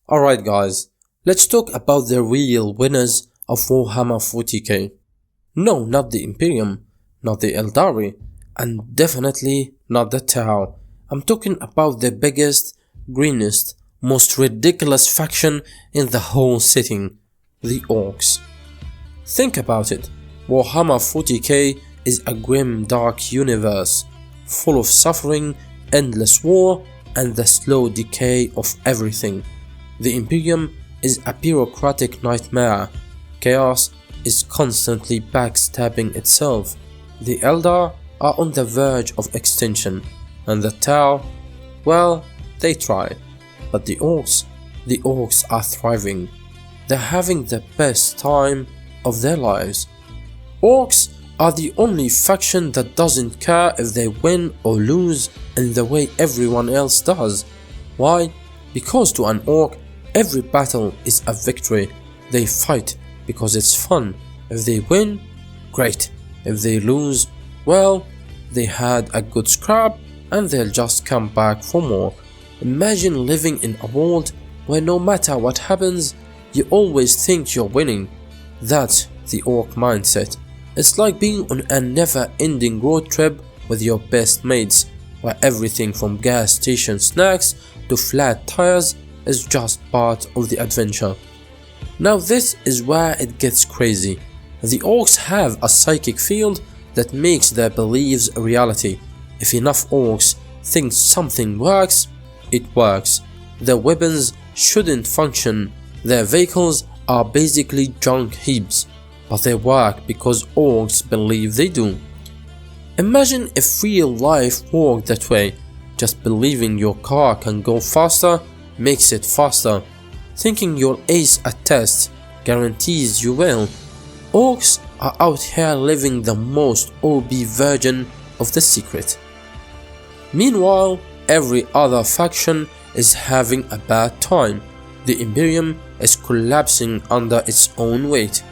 Alright guys, let's talk about the real winners of Warhammer 40K. No, not the Imperium, not the Aeldari, and definitely not the Tau. I'm talking about the biggest, greenest, most ridiculous faction in the whole setting, the Orks. Think about it, Warhammer 40K is a grim dark universe, full of suffering, endless war, and the slow decay of everything. The Imperium is a bureaucratic nightmare, chaos is constantly backstabbing itself, the Eldar are on the verge of extinction, and the Tau, well, they try. But the Orks are thriving. They're having the best time of their lives. Orks are the only faction that doesn't care if they win or lose in the way everyone else does. Why? Because to an Ork, every battle is a victory. They fight because it's fun. If they win, great. If they lose, well, they had a good scrap and they'll just come back for more. Imagine living in a world where no matter what happens, you always think you're winning. That's the Ork mindset. It's like being on a never-ending road trip with your best mates, where everything from gas station snacks to flat tires is just part of the adventure. Now this is where it gets crazy. The Orks have a psychic field that makes their beliefs a reality. If enough Orks think something works, it works. Their weapons shouldn't function, their vehicles are basically junk heaps, but they work because Orks believe they do. Imagine if real life worked that way. Just believing your car can go faster makes it faster. Thinking you'll ace a test guarantees you will. Orks are out here living the most OB version of the secret. Meanwhile, every other faction is having a bad time. The Imperium is collapsing under its own weight.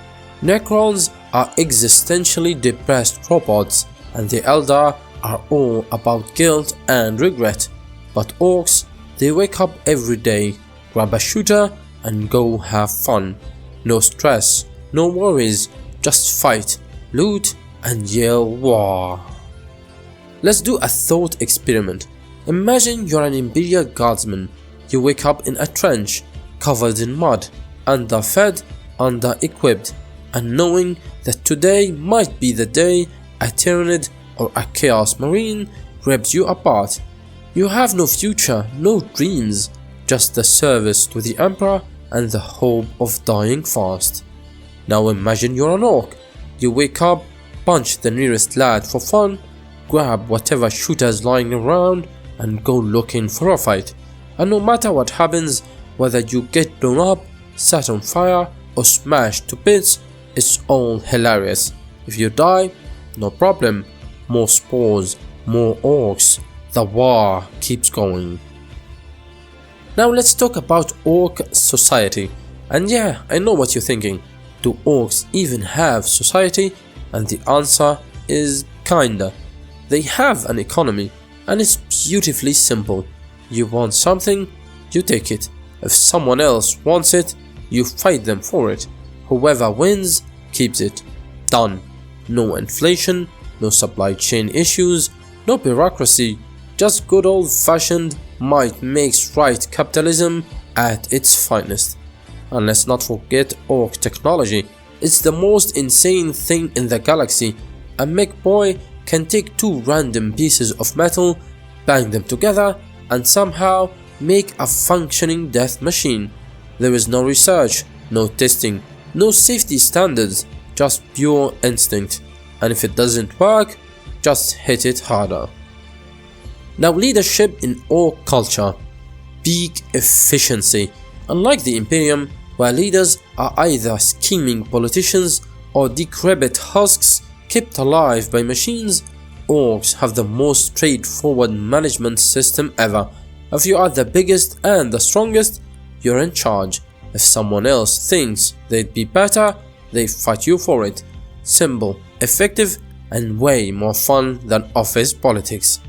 Necrons are existentially depressed robots, and the Eldar are all about guilt and regret. But Orks, they wake up every day, grab a shooter and go have fun. No stress, no worries, just fight, loot and yell war. Let's do a thought experiment. Imagine you're an Imperial guardsman. You wake up in a trench, covered in mud, underfed, under-equipped, and knowing that today might be the day a Tyranid or a Chaos Marine rips you apart. You have no future, no dreams, just the service to the Emperor and the hope of dying fast. Now imagine you're an Ork. You wake up, punch the nearest lad for fun, grab whatever shooter's lying around and go looking for a fight. And no matter what happens, whether you get blown up, set on fire or smashed to bits, it's all hilarious. If you die, no problem, more spores, more Orks, the war keeps going. Now let's talk about Ork society. And yeah, I know what you're thinking. Do Orks even have society? And the answer is kinda. They have an economy, and it's beautifully simple. You want something, you take it. If someone else wants it, you fight them for it. Whoever wins, keeps it. Done. No inflation, no supply chain issues, no bureaucracy, just good old-fashioned might makes right capitalism at its finest. And let's not forget Ork technology. It's the most insane thing in the galaxy. A mech boy can take two random pieces of metal, bang them together, and somehow make a functioning death machine. There is no research, no testing, no safety standards, just pure instinct. And if it doesn't work, just hit it harder. Now leadership in Ork culture. Peak efficiency. Unlike the Imperium, where leaders are either scheming politicians or decrepit husks kept alive by machines, Orks have the most straightforward management system ever. If you are the biggest and the strongest, you're in charge. If someone else thinks they'd be better, they fight you for it. Simple, effective, and way more fun than office politics.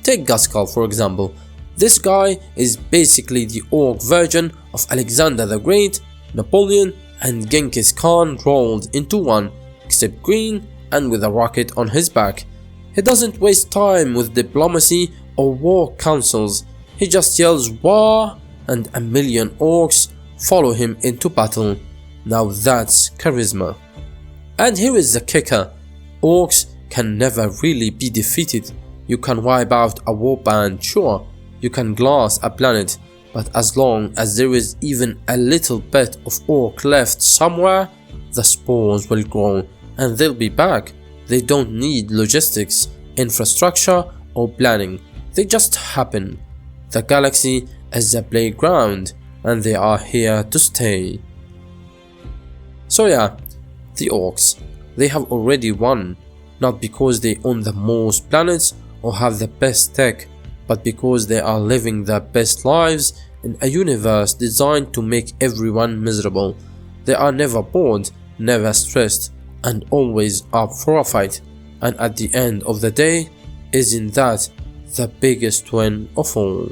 Take Gaskell for example. This guy is basically the Orc version of Alexander the Great, Napoleon and Genghis Khan rolled into one, except green and with a rocket on his back. He doesn't waste time with diplomacy or war councils, he just yells "War!" and a million orcs follow him into battle. Now that's charisma. And here is the kicker, orcs can never really be defeated. You can wipe out a warband, sure, you can glass a planet, but as long as there is even a little bit of orc left somewhere, the spores will grow and they'll be back. They don't need logistics, infrastructure or planning, they just happen. The galaxy is the playground and they are here to stay. So yeah, the orcs, they have already won, not because they own the most planets or have the best tech, but because they are living their best lives in a universe designed to make everyone miserable. They are never bored, never stressed, and always up for a fight. And at the end of the day, isn't that the biggest win of all?